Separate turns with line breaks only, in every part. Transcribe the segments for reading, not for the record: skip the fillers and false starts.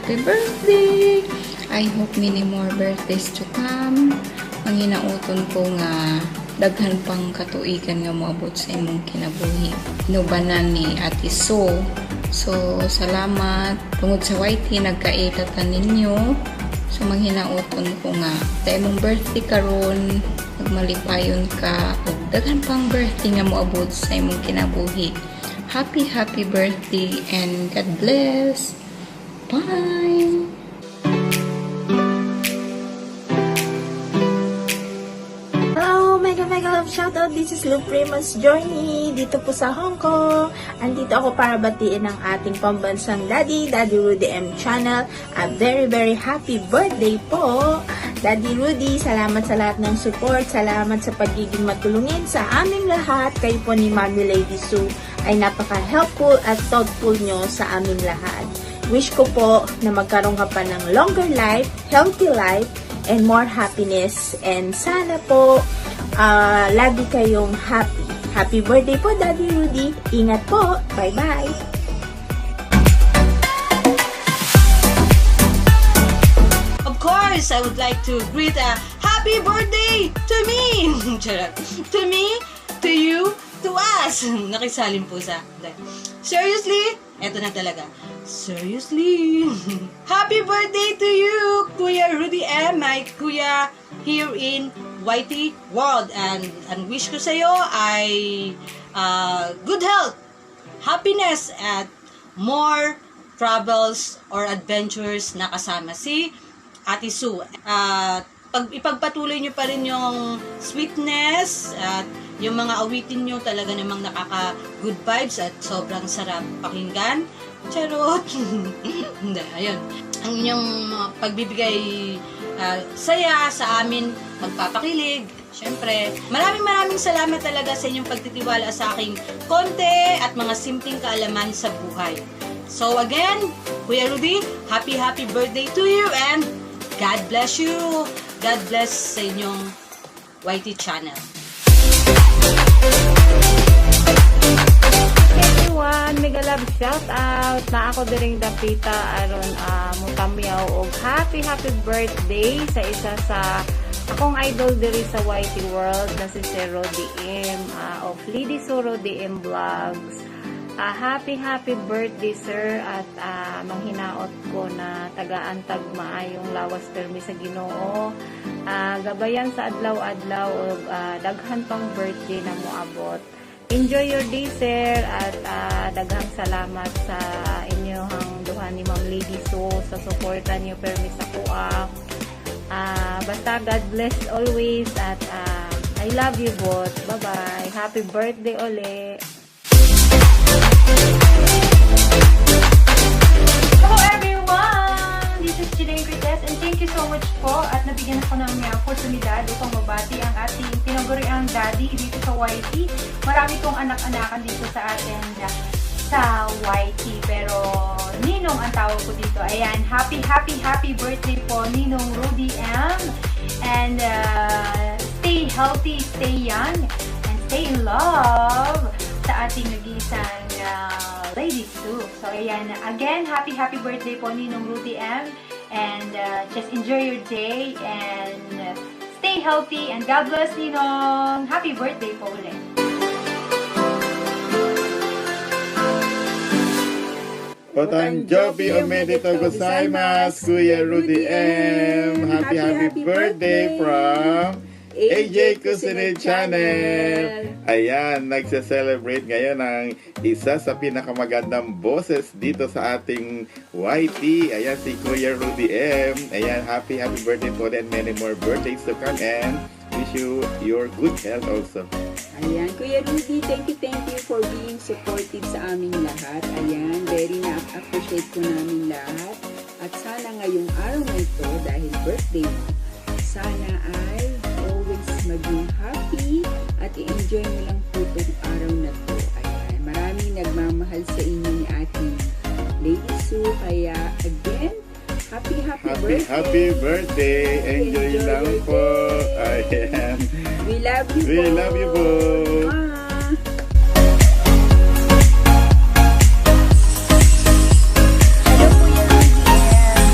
happy birthday! I hope many more birthdays to come. Ang hinauton ko nga daghan pang katuigan nga moabot sa imong kinabuhi. Inubanan ni Ate So. So, salamat. Tungod sa YT, nagkaitatan ninyo. So, manghinauton ko nga. Sa imong birthday karon, magmalipayon ka. O daghan pang birthday nga moabot sa imong kinabuhi. Happy birthday and God bless. Bye!
Mega love shoutout. This is Lou Prima's Journey dito po sa Hong Kong. Andito ako para batiin ang ating pambansang Daddy Rudy M channel. A very happy birthday po, Daddy Rudy. Salamat sa lahat ng support. Salamat sa pagiging matulungin sa aming lahat. Kayo po ni Mommy Lady Sue ay napaka-helpful at thoughtful nyo sa aming lahat. Wish ko po na magkaroon ka pa ng longer life, healthy life, and more happiness. And sana po lagi kayong happy. Happy birthday po, Daddy Rudy. Ingat po. Bye-bye.
Of course, I would like to greet a happy birthday to me! Charot. To me, to you, to us! Nakisalim po sa... Seriously? Eto na talaga. Seriously? Happy birthday to you, Kuya Rudy M, my kuya here in YT World. And wish ko sa'yo ay good health, happiness, at more travels or adventures na kasama si Ate Sue. Ipagpatuloy nyo pa rin yung sweetness at yung mga awitin nyo talaga namang nakaka-good vibes at sobrang sarap pakinggan. Charot! Hindi, ayun. Ang inyong pagbibigay saya sa amin, magpapakilig. Siyempre, maraming salamat talaga sa inyong pagtitiwala sa aking konti at mga simpleng kaalaman sa buhay. So again, Kuya Rudy, happy birthday to you and God bless you. God bless sa inyong YT channel.
Everyone, mega love shout out na ako diring dapita aron mutamyaw og happy birthday sa isa sa akong idol diri sa YT World na si Sir Rody M of Lady So Rody M Vlogs. Happy birthday sir at manghinaot ko na tagaan tag maayong lawas permi sa Ginoo. Gabayan sa adlaw-adlaw og daghan pang birthday na moabot. Enjoy your day, sir, at daghang salamat sa inyong duha ni Ma'am Lady So sa suporta niyo permi sa kuha. Basta God bless always at I love you both. Bye-bye. Happy birthday uli.
Hello everyone! This is Janae Grites and thank you so much po at nabigyan ako ng oportunidad upang mabati ang ating tinaguriang daddy dito sa YT. Marami kong anak-anakan dito sa atin sa YT pero Ninong ang tawag ko dito. Ayan, happy birthday po Ninong Rudy M. And stay healthy, stay young, and stay in love sa ating nag-iisang Lady Sue. So ayan, again, happy birthday po Ninong Rudy M. And just enjoy your day and stay healthy and God bless Ninong. Happy birthday po ulit.
Otanjobi omedetou gozaimasu, Kuya Rudy M. Happy birthday from AJ Kusine Channel. Ayan, nagse-celebrate ngayon ang isa sa pinakamagandang boses dito sa ating YT. Ayan, si Kuya Rudy M. Ayan, happy birthday po and many more birthdays to come and wish you your good health also.
Ayan, Kuya Rudy, thank you for being supportive sa aming lahat. Ayan, very na-appreciate ko namin lahat. At sana ngayong araw na ito, dahil birthday mo, sana ay always maging happy at i-enjoy mo lang po itong araw na to. Ayan, maraming nagmamahal sa inyo ni ating Lady Sue. Kaya, again, happy birthday.
Happy birthday. Enjoy lang po. Ayan.
We love you po.
We love you po.
Hello, Kuya Rudy M.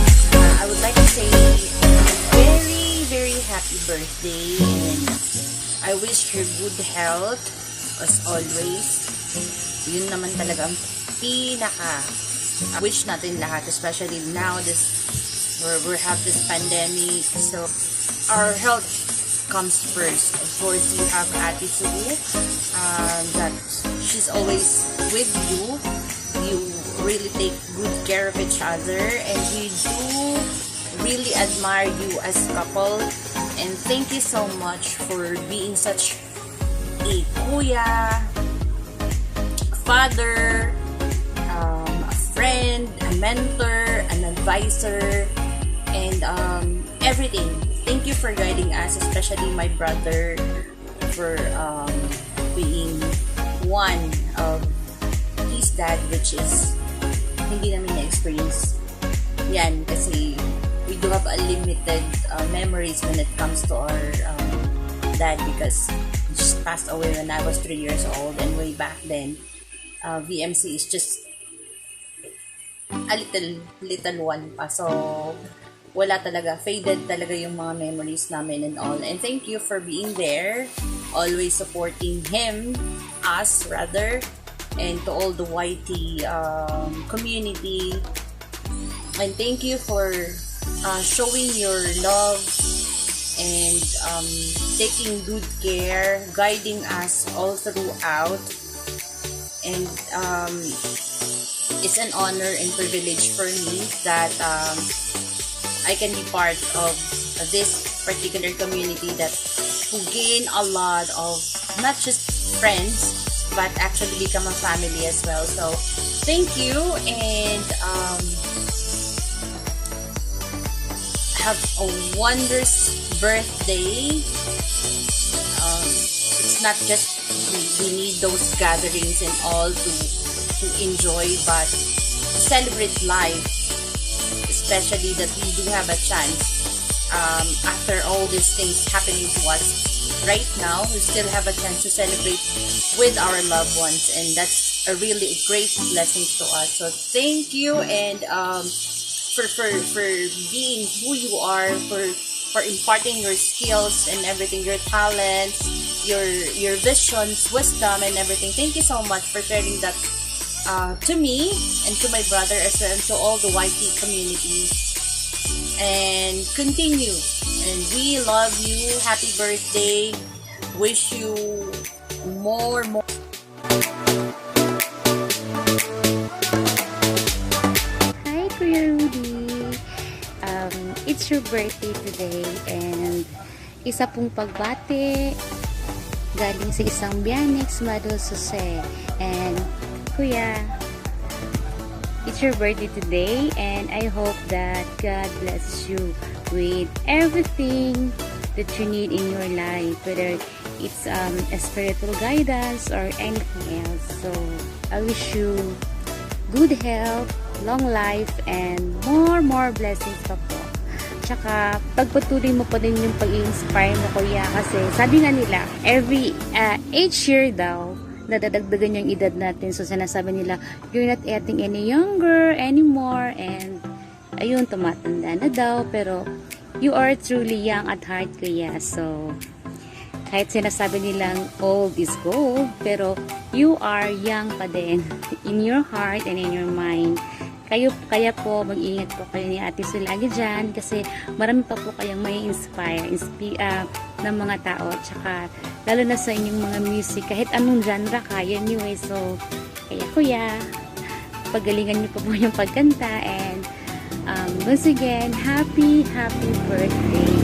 as always. Yun naman talaga ang pinaka wish natin lahat, especially now we have this pandemic, so our health comes first. Of course, you have Ate Sue, that she's always with you. You really take good care of each other, and we do really admire you as couple. And thank you so much for being such a kuya, father, a friend, a mentor, an advisor, and everything. Thank you for guiding us, especially my brother, for being one of his dad, which is hindi namin na-experience yan kasi we do have a limited memories when it comes to our dad, because he just passed away when I was 3 years old, and way back then VMC is just a little one pa, so wala talaga, faded talaga yung mga memories namin and all. And thank you for being there, always supporting us rather, and to all the YT community. And thank you for showing your love and taking good care, guiding us all throughout. And it's an honor and privilege for me that I can be part of this particular community who gain a lot of not just friends, but actually become a family as well. So thank you, and have a wondrous birthday. It's not just we need those gatherings and all to enjoy, but to celebrate life, especially that we do have a chance after all these things happening to us right now, we still have a chance to celebrate with our loved ones, and that's a really great blessing to us. So thank you, and for being who you are, for imparting your skills and everything, your talents, your visions, wisdom, and everything. Thank you so much for sharing that to me and to my brother as well, and to all the YT community. And continue, and we love you. Happy birthday. Wish you more.
Hi, Kuya Rudy. It's your birthday today, and isa pong pagbati galing sa isang Bianex Madol Jose. And Kuya, it's your birthday today, and I hope that God bless you with everything that you need in your life, whether it's a spiritual guidance or anything else. So I wish you good health, long life, and more blessings pa po. Tsaka pagpatuloy mo pa din yung pag-i-inspire mo, Kuya, kasi sabi nga nila every each year daw nadadagdagan yung edad natin. So sinasabi nila, you're not getting any younger anymore, and ayun, tumatanda na daw, pero you are truly young at heart, Kuya. So kahit sinasabi nilang old is gold, pero you are young pa din in your heart and in your mind. Kaya po, mag-ingat po kayo ni Ate Sue lagi dyan, kasi marami pa po kayong may inspire ng mga tao, tsaka lalo na sa inyong mga music, kahit anong genre kaya nyo eh. So kaya Kuya, pagalingan nyo pa po yung pagkanta, and once again, happy birthday.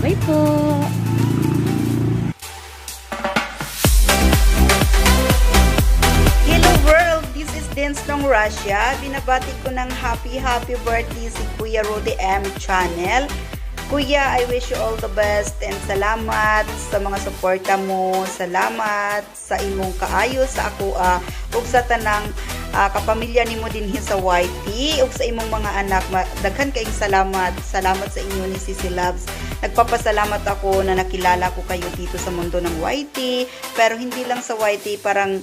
Bye po.
Hello world, this is Dance ng Russia. Binabati ko ng happy birthday si Kuya Rudy M Channel. Kuya, I wish you all the best, and salamat sa mga suporta mo. Salamat sa imong kaayo sa ako ug sa tanang kapamilya nimo dinhi sa YT ug sa imong mga anak. Daghan kayong salamat. Salamat sa inyo ni Sisi Loves. Nagpapasalamat ako na nakilala ko kayo dito sa mundo ng YT, pero hindi lang sa YT, parang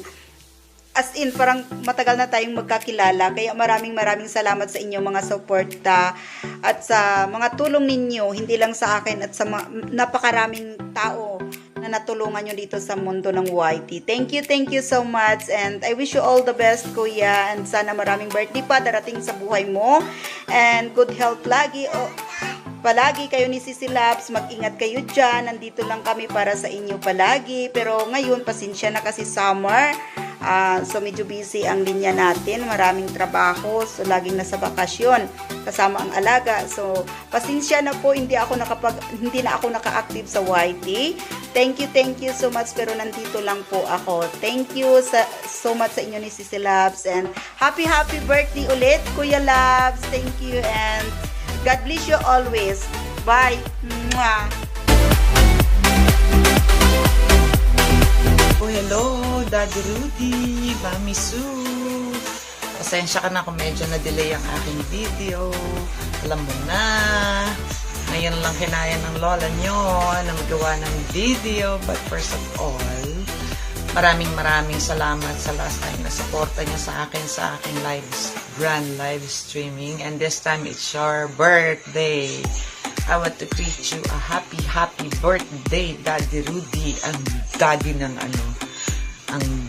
as in, parang matagal na tayong magkakilala. Kaya maraming salamat sa inyo mga suporta at sa mga tulong ninyo, hindi lang sa akin at sa napakaraming tao na na natulungan nyo dito sa mundo ng YT. Thank you so much. And I wish you all the best, Kuya. And sana maraming birthday pa darating sa buhay mo. And good health lagi. Palagi kayo ni Sisi Labs, mag-ingat kayo dyan. Nandito lang kami para sa inyo palagi. Pero ngayon, pasensya na kasi summer. So medyo busy ang linya natin, maraming trabaho, so laging nasa bakasyon kasama ang alaga. So pasensya na po, hindi na ako naka-active sa YT. Thank you so much, pero nandito lang po ako. Thank you so much sa inyo ni Sisi Labs, and happy birthday ulit, Kuya Labs. Thank you, and God bless you always. Bye. Mwah.
Oh, hello, Daddy Rudy, Mami Sue. Pasensya ka na kung medyo na-delay ang aking video. Alam mo na, ngayon lang kinaya ng lola nyo na magawa ng video. But first of all, maraming salamat sa last time na supporta nyo sa aking grand live streaming. And this time, it's your birthday. I want to greet you a happy birthday, Daddy Rudy, ang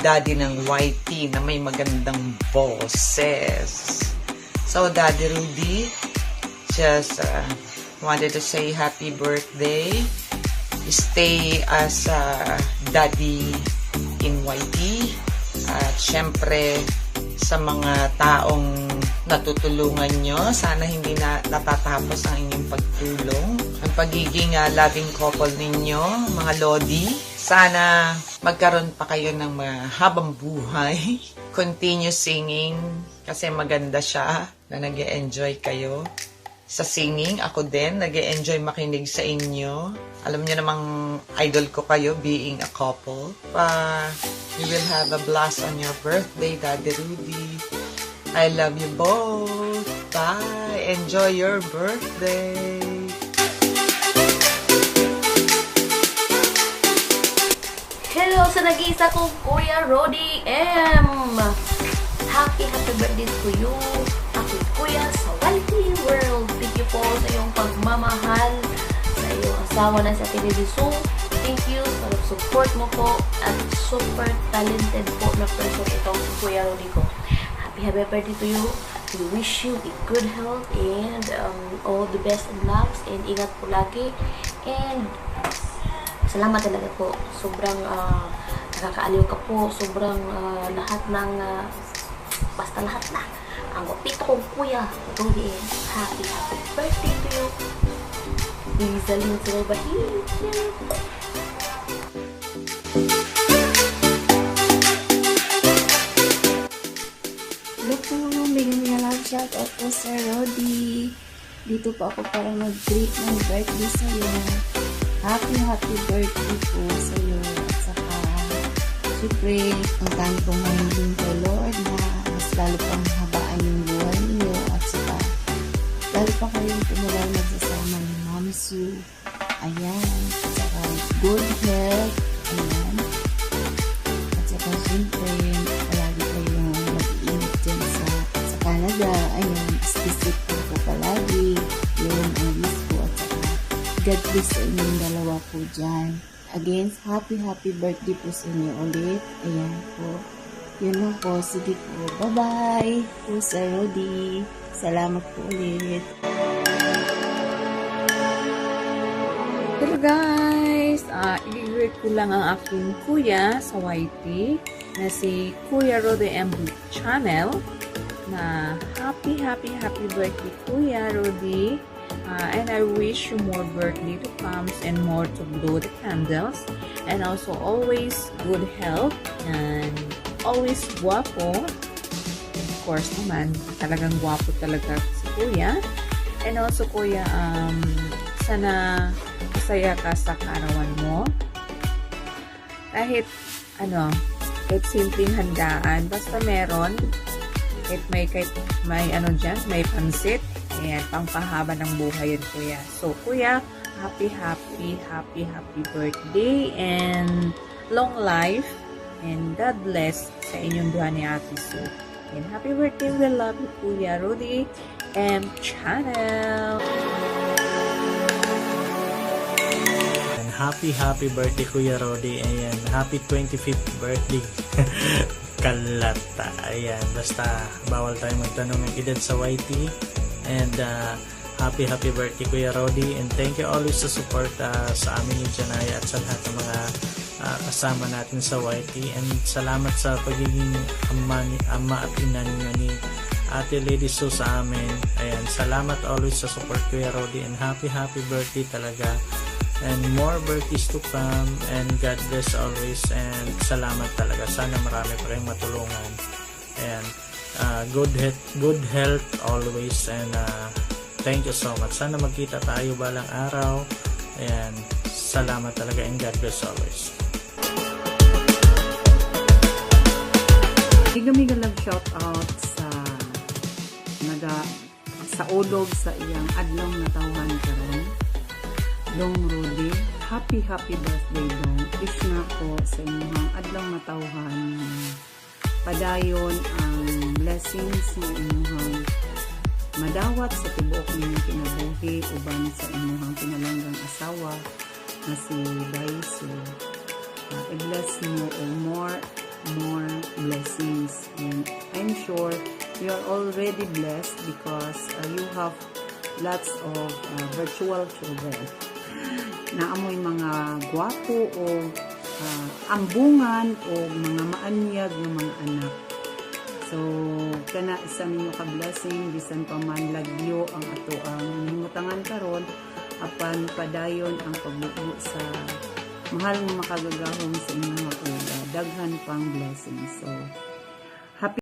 daddy ng YT na may magandang boses. So, Daddy Rudy, just wanted to say happy birthday. Stay as daddy in YT. At syempre, sa mga taong natutulungan nyo, sana hindi na natatapos ang inyong pagtulong. Ang pagiging loving couple ninyo, mga lodi, sana magkaroon pa kayo ng mahabang buhay. Continue singing kasi maganda siya na nag-e-enjoy kayo sa singing. Ako din, nag-e-enjoy makinig sa inyo. Alam niyo namang idol ko kayo being a couple. You will have a blast on your birthday, Daddy Rudy. I love you both. Bye. Enjoy your birthday.
Hello sa nag-iisa kong Kuya Rodi M. Happy birthday to you. Ako Kuya sa YT World. Thank you po sa iyong pagmamahal sa iyong asawa na sa Teledisu. Thank you sa support mo po at super talented po na person itong si Kuya Rodi ko. Happy birthday to you. We wish you a good health and all the best and loves, and ingat po lagi, and salamat talaga po. Sobrang nakakaaliw ka po. Sobrang lahat ng basta lahat na. Ang wapito kong Kuya Rodi, happy birthday to you. Lizaling Silvahin.
Bigyan nga lang shout out po Sir Rodi. Dito po ako para mag-greet ng birthday sa iyo. Happy birthday po sa iyo. At saka, syempre, ang dami pong mahiling kay Lord na mas lalo pang habaan yung buhay niyo. At saka, lalo pa kayong tumulay magsasama ni Mami Sue. Ayan. At saka, good health. Ayan. At saka, syempre, palagi kayong mag-iinit dyan sa Canada. Ayun, specific po palagi. Yun, ang wish po. At saka, God bless sa inyong dalawa po dyan. Again, happy birthday po sa inyo ulit. Ayan po. Yun lang po. Sige po. Bye-bye po Sir Rodi. Salamat po ulit.
Hello guys! I-greet ko lang ang aking kuya sa YT na si Kuya Rodi M Channel. Na happy birthday Kuya Rodi, and I wish you more birthday to come and more to blow the candles, and also always good health and always guwapo. Of course naman, talagang guwapo talaga si Kuya. And also Kuya, sana masaya ka sa karawan mo. Kahit simpleng handaan, basta meron. Kahit may may pansit, ayan, pangpahaba ng buhay yan, Kuya. So, Kuya, happy birthday and long life, and God bless sa inyong duha ni Ate Sue. And happy birthday, we love you, Kuya Rodi M Channel.
happy birthday Kuya Rodi. Ayan, happy 25th birthday. Kalata. Ayan, basta bawal tayo magtanong ng edad sa YT. And happy birthday Kuya Rodi. And thank you always sa support sa amin ni Janaya at sa lahat ng mga kasama natin sa YT. And salamat sa pagiging ama at ina niyo ni Ate Lady Sue sa amin. Ayan, salamat always sa support Kuya Rodi. And happy birthday talaga. And more birthdays to come. And God bless always. And salamat talaga. Sana marami pa kayong matulungan. And good health always. And thank you so much. Sana magkita tayo balang araw. And salamat talaga. And God bless always.
Mega love shout out sa ulog sa iyang adlong natawhan karon. Dong Rudy, happy birthday Dong. Wish na ko sa inyong adlong natawhan padayon ang blessings na inyong madawat sa tibuok ninyong kinabuhi uban sa inyong pinalanggang asawa na si Daiso. I-bless mo o more blessings, and I'm sure you are already blessed because you have lots of virtual children na amoy mga gwapo o ambungan o mga maanyag ng mga anak. So kana isa ninyo ka blessing bisan pa man lagyo ang ato ang himutangan karon apan padayon ang pagbuo sa mahal nga makagagahom sa inyong mga uga. Daghan pang blessings. So, happy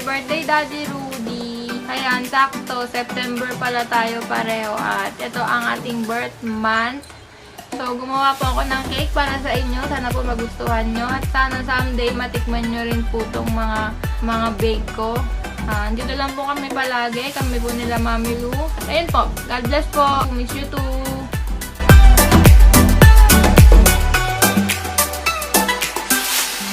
birthday, Daddy Rudy. Ayan, sakto. September pala tayo pareho at ito ang ating birth month. So, gumawa po ako ng cake para sa inyo. Sana po magustuhan nyo. At sana someday matikman nyo rin po itong mga bake ko. Dito lang po kami palagi. Kami po nila Mami Lu. Ayun po. God bless po. Miss you too.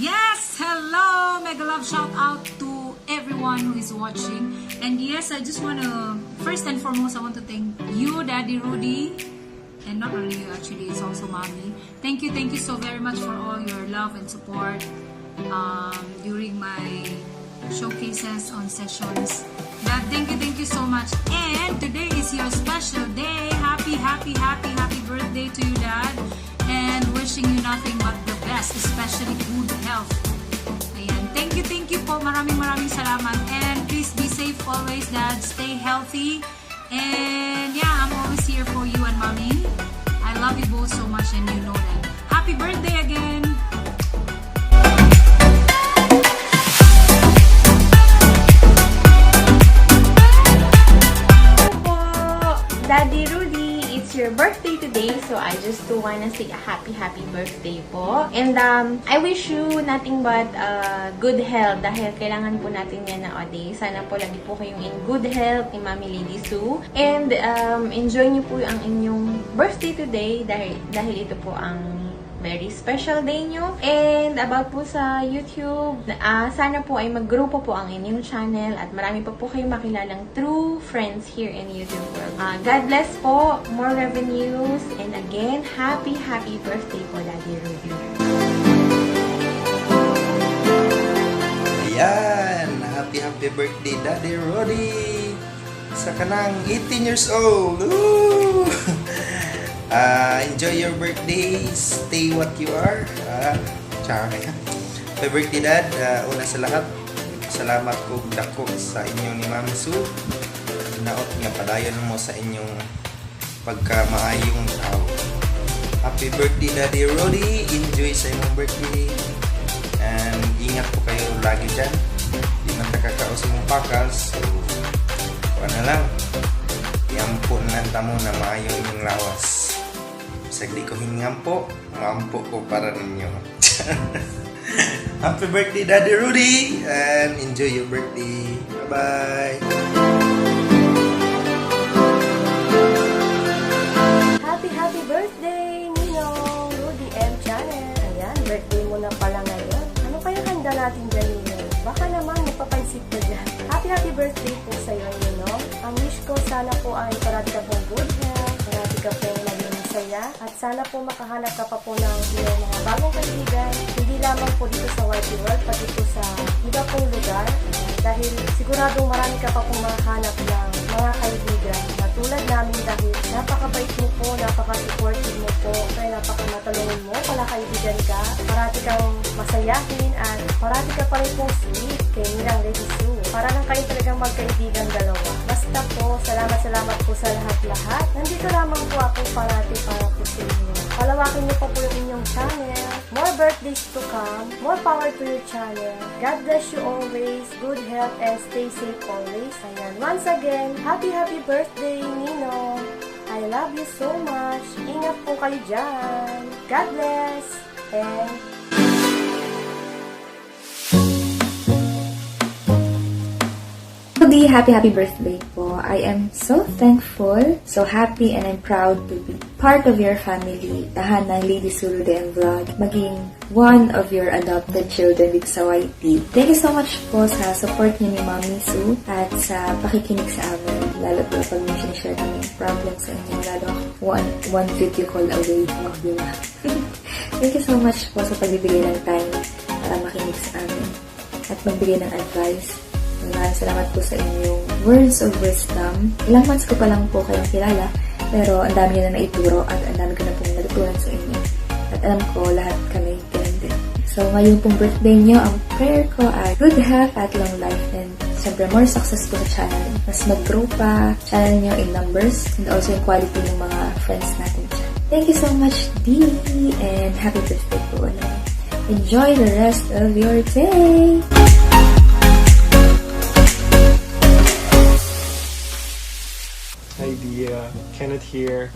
Yes! Hello! Mega love shout out to everyone who is watching. And yes, I just want to, first and foremost, I want to thank you, Daddy Rudy. And not only you, actually, it's also Mommy. Thank you so very much for all your love and support during my showcases, on sessions. Dad, thank you so much. And today is your special day. Happy birthday to you, Dad. And wishing you nothing but the best, especially good health. Ayan. Thank you po. Maraming salamat. And please be safe always, Dad. Stay healthy. And yeah, I'm always here for you and Mommy. I love you both so much and you know that. Happy birthday again!
Daddy Rudy, it's your birthday today, so I just wanna say a happy birthday po. And I wish you nothing but good health dahil kailangan po natin yan nowadays. Sana po lagi po kayong in good health ni Mami Lady Sue. And enjoy niyo po ang inyong birthday today dahil ito po ang very special day nyo. And about po sa YouTube, sana po ay mag-grupo po ang inyong channel at marami pa po kayong makilalang true friends here in YouTube world. God bless po, more revenues, and again, happy birthday po, Daddy Rudy.
Ayan, happy birthday, Daddy Rudy! Sa kanang 18 years old! Woo! Enjoy your birthday. Stay what you are. Happy birthday, Dad. Una sa lahat, salamat po dako sa inyong ni Mami Sue. Naot nga padayon mo sa inyong pagkamaayong tao. Happy birthday, Daddy Rudy. Enjoy sa inyong birthday. And ingat po kayo lagi dyan. Di man takakaos mong pakals. So, na lang. Iampo na tamo na maayong inyong lawas. Sagdi ko hingampo, ngampo ko para ninyo. Happy birthday, Daddy Rudy, and enjoy your birthday. Bye-bye.
Happy birthday, Ninong Rudy M Channel. Ayan, birthday mo na pala ngayon. Ano kaya handa natin dyan, Ninong? Baka naman mapapansin ko dyan. Happy birthday po sa'yo, Ninong. Ang wish ko sana po ay parati ka pong good health, parati ka pong saya, at sana po makahanap ka pa po ng iyong mga bagong kaibigan, hindi lamang po dito sa YT World, pati po sa iba pong lugar, dahil siguradong marami ka pa pong makahanap ng mga kaibigan na tulad namin dahil napakabait mo po, napaka-supportive mo po, kaya napaka-matalungin mo, pala kaibigan ka, parati kang masayahin at parati ka pa rin pong sweet kay Ninang Lady Sue. Para lang kayo talagang magkaibigan dalawa. Basta po, salamat po sa lahat. Nandito lamang po ako parati para po sa inyo. Palawakin niyo po yung inyong channel. More birthdays to come. More power to your channel. God bless you always. Good health and stay safe always. Ayan. Once again, happy birthday, Ninong. I love you so much. Ingat po kayo dyan. God bless. And
Rudy, happy birthday po. I am so thankful, so happy, and I'm proud to be part of your family, tahanan Lady Sue Rudy M Vlog, maging one of your adopted children dito sa YT. Thank you so much po sa support niyo ni Mami Sue at sa pakikinig sa amin, lalo po pag may sinishare kami problems sa inyo, lalo one video call away. Thank you so much po sa pagbibigay ng time para makinig sa amin at magbigay ng advice. Maraming salamat po sa inyong words of wisdom. Ilang months ko pa lang po kayong kilala, pero ang dami nyo na naituro at ang dami ko na pong natutunan sa inyo. At alam ko, lahat kami ganun din. So, ngayon pong birthday nyo, ang prayer ko ay good health at long life, and syempre more success po sa channel. Mas mag-grow pa channel nyo in numbers and also in quality ng mga friends natin dyan. Thank you so much, Dee, and happy birthday po ulit. Enjoy the rest of your day!
Hi Dia, Kenneth here.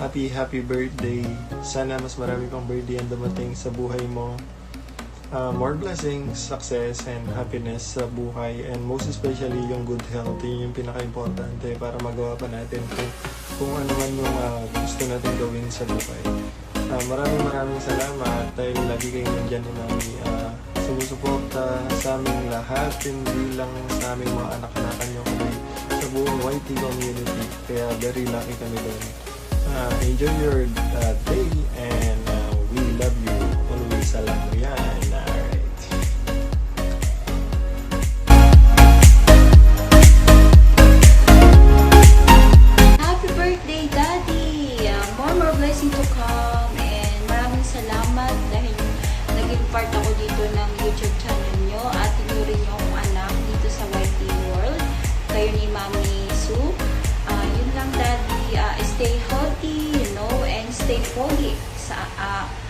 Happy birthday. Sana mas marami pang birthday ang dumating sa buhay mo. More blessings, success, and happiness sa buhay. And most especially yung good health. Yun yung pinaka-importante para magawa pa natin kung ano man yung gusto natin gawin sa buhay. Maraming salamat dahil lagi kayo nandyan ni Mami. Sumusuporta sa aming lahat, hindi lang sa aming mga anak-anakan nyo, kundi sa buong YT community. Kaya very lucky kami doon. Enjoy your day, and we love you always. Alam mo yan. Alright.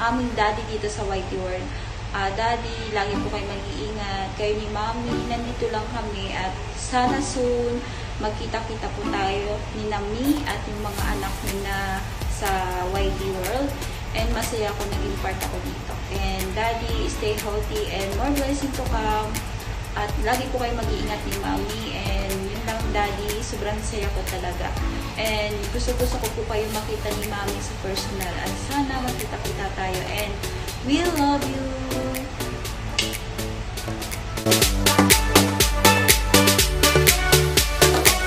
aming daddy dito sa Whitey World. Daddy, lagi po kayo mag-iingat. Kayo ni Mami, nandito lang kami at sana soon magkita-kita po tayo ni Nami at yung mga anak ni na sa Whitey World. And masaya ako naging part ako dito. And Daddy, stay healthy and more blessing to come. At lagi po kayo mag-iingat ni Mami. And yun lang, Daddy, sobrang saya ko talaga. And gusto-gusto ko po kayo makita ni Mami sa personal. At sana magkita-kita tayo. And we love you!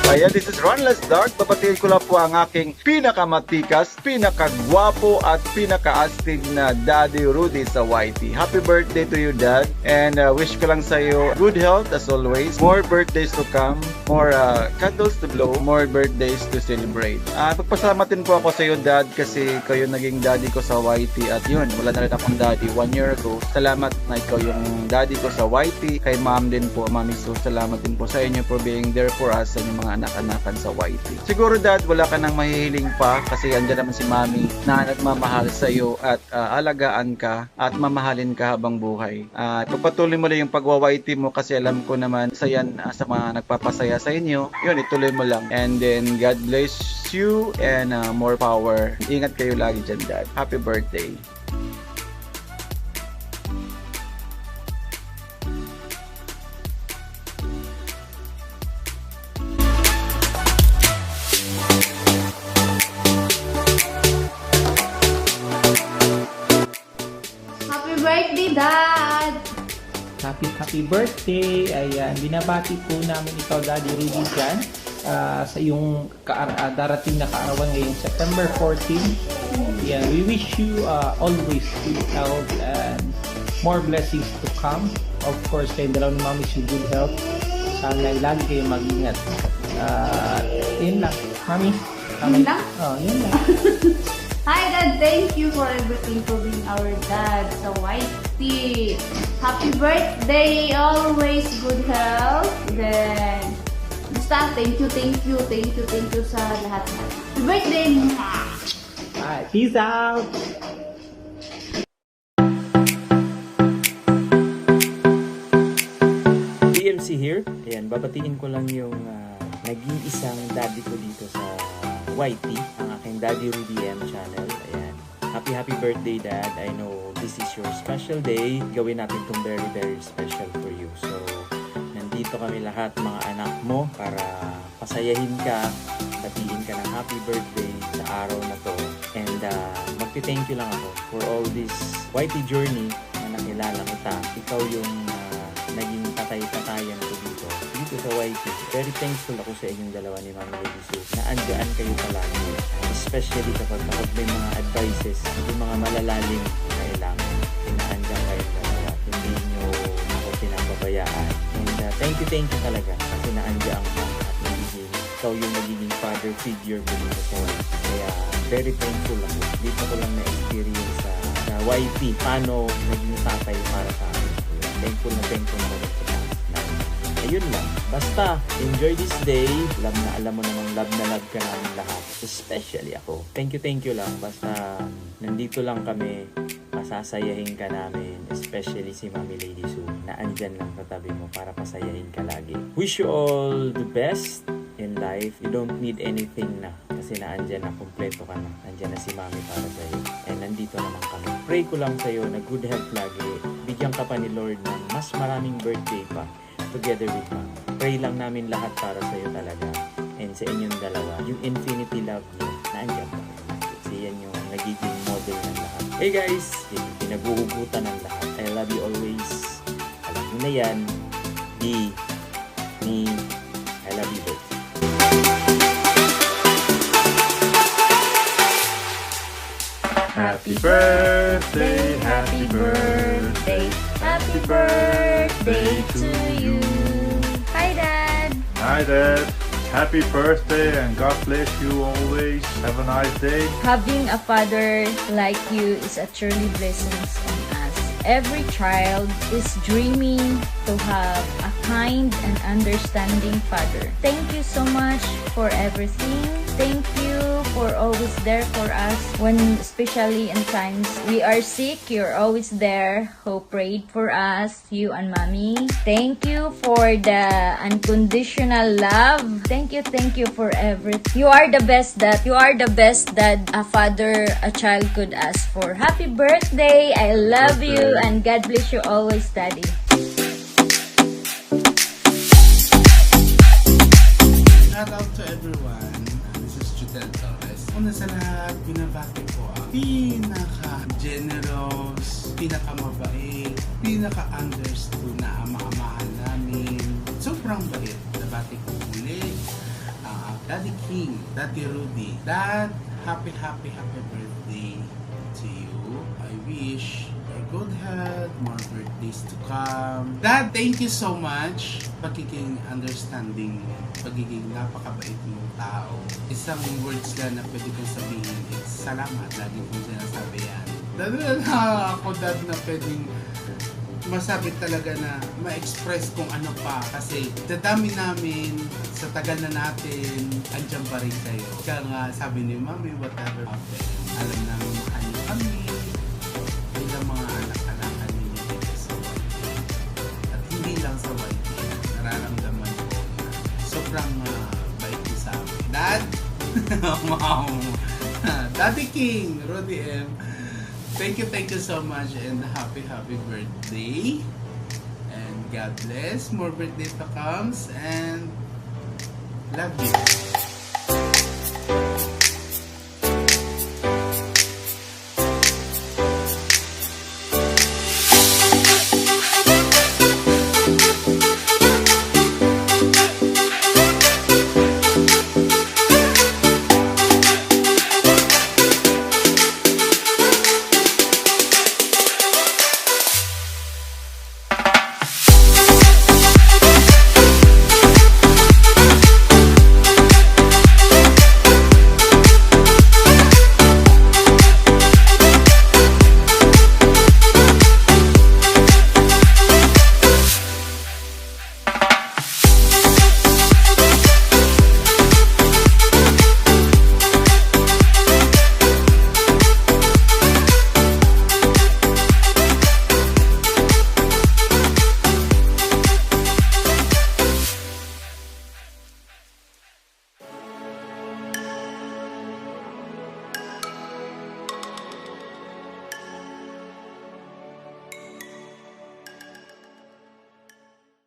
Ayan, this is Ronless Dark. Babatiin ko lang po ang aking pinakamatikas, pinakagwapo at pinakaastig na Daddy Rudy sa Whitey. Happy birthday to you, Dad. And wish ko lang sa iyo good health as always. More birthdays to come, more candles to blow, more birthdays to celebrate. Pagpasalamat din po ako sa iyo, Dad, kasi kayo naging daddy ko sa Whitey. At yun, wala na rin akong daddy 1 year ago. Salamat na ikaw yung daddy ko sa Whitey. Kay Ma'am din po, Mami Sue, salamat din po sa inyo for being there for us sa inyong mga anak-anakan sa Whitey. Siguro, Dad, wala ka nang mahihiling pa kasi andyan naman si Mami na nagmamahal sa iyo at alagaan ka at mamahalin ka habang buhay. Pagpatuloy mo lang yung pagwa-Whitey mo kasi alam ko naman sa yan sa mga nagpapasaya sa inyo. Yun, ituloy mo lang. And then, God bless you and more power. Ingat kayo lagi dyan, Dad. Happy birthday.
Birthday, Dad!
Happy birthday! Ayan, binabati po namin ikaw, Daddy Rudy, dyan sa iyong darating na kaarawan ngayong September 14. Ayan, we wish you always good health and more blessings to come. Of course, kayong dalaw ni Mami, you good health. Sana lagi kayo mag-ingat. Yun lang. Mami?
Yun lang?
Yun lang.
Hi, Dad! Thank you for everything for being our dad sa Whitey. Happy birthday! Always good health. Then, basta, thank you sa lahat. Happy birthday!
Alright, peace out! DMC here. Ayan, babatiin ko lang yung naging isang daddy ko dito sa Whitey, ang aking Daddy Rudy M channel. Ayan. Happy birthday, Dad. I know this is your special day. Gawin natin itong very special for you. So, nandito kami lahat, mga anak mo, para pasayahin ka, batiin ka ng happy birthday sa araw na to. And magti-thank you lang ako for all this Whitey journey na nakilala kita. Ikaw yung naging tatay-tatayan ko dito sa Whitey. Very thankful ako sa inyong dalawa ni Mami Lady Sue na andyan kayo palagi. Especially kapag may mga advices, yung mga malalalim na kailangan. Inaandyan kayo dalawa. Hindi nyo ako pinababayaan. And thank you talaga kasi naandyan ka at ikaw yung nagiging father figure ko dito sa Whitey. Kaya very thankful ako. Dito ko lang na-experience sa Whitey paano naging tatay para sa akin. Thankful na ako sa ayun lang. Basta, enjoy this day. Alam mo namang love ka namin lahat. Especially ako. Thank you lang. Basta, nandito lang kami. Pasasayahin ka namin. Especially si Mami Lady Sue na andyan lang sa tabi mo para pasayahin ka lagi. Wish you all the best in life. You don't need anything na. Kasi naandyan na, kompleto ka na. Andyan na si Mami para sa'yo. And nandito naman kami. Pray ko lang sa'yo na good health lagi. Bigyan ka pa ni Lord ng mas maraming birthday pa. Together with Mom. Pray lang namin lahat para sa iyo talaga. And sa inyong dalawa, yung infinity love niyo, naandyan pa. Kasi yan yung nagiging model ng lahat. Hey guys, yan yung pinaguhugutan ng lahat. I love you always. Alam mo na yan. D. Me. I love you both.
Happy birthday, happy birthday,
happy birthday to you. Hi, Dad.
Hi, Dad. Happy birthday and God bless you always. Have a nice day.
Having a father like you is a truly blessing on us. Every child is dreaming to have a kind and understanding father. Thank you so much for everything. Thank you for always there for us when, especially in times we are sick. You're always there, who prayed for us, you and mommy. Thank you for the unconditional love. Thank you for everything. You are the best dad. You are the best dad a father, a child could ask for. Happy birthday. I love you and God bless you always, Daddy.
Shout out to everyone. This is Judel Torres. Una sa lahat, binabati ko ang pinaka-generous, pinaka-mabait, pinaka-understood na ama-amahan namin. Sobrang bait. Nabati ko muli Daddy King, Daddy Rudy. Dad, happy birthday to you. I wish for good health, more birthdays to come. Dad, thank you so much. Pagiging understanding mo, pagiging napakabait mong tao. Isang words lang na pwede kong sabihin is salamat. Lagi kong sinasabi yan. Dad, ako dad na pwedeng masabi talaga na ma-express kung ano pa. Kasi dadami namin, sa tagal na natin, andyan pa rin kayo. Kaya nga sabi ni Mami, whatever happen, alam namin mahal niyo kami. Bilang mga anak-anakan ninyo dito sa YT. At hindi lang sa YT, nararamdaman ko na sobrang bait niyo sa amin. Dad! Mom! Daddy King, Rudy M. Thank you so much and happy birthday. And God bless. More birthdays to come and love you.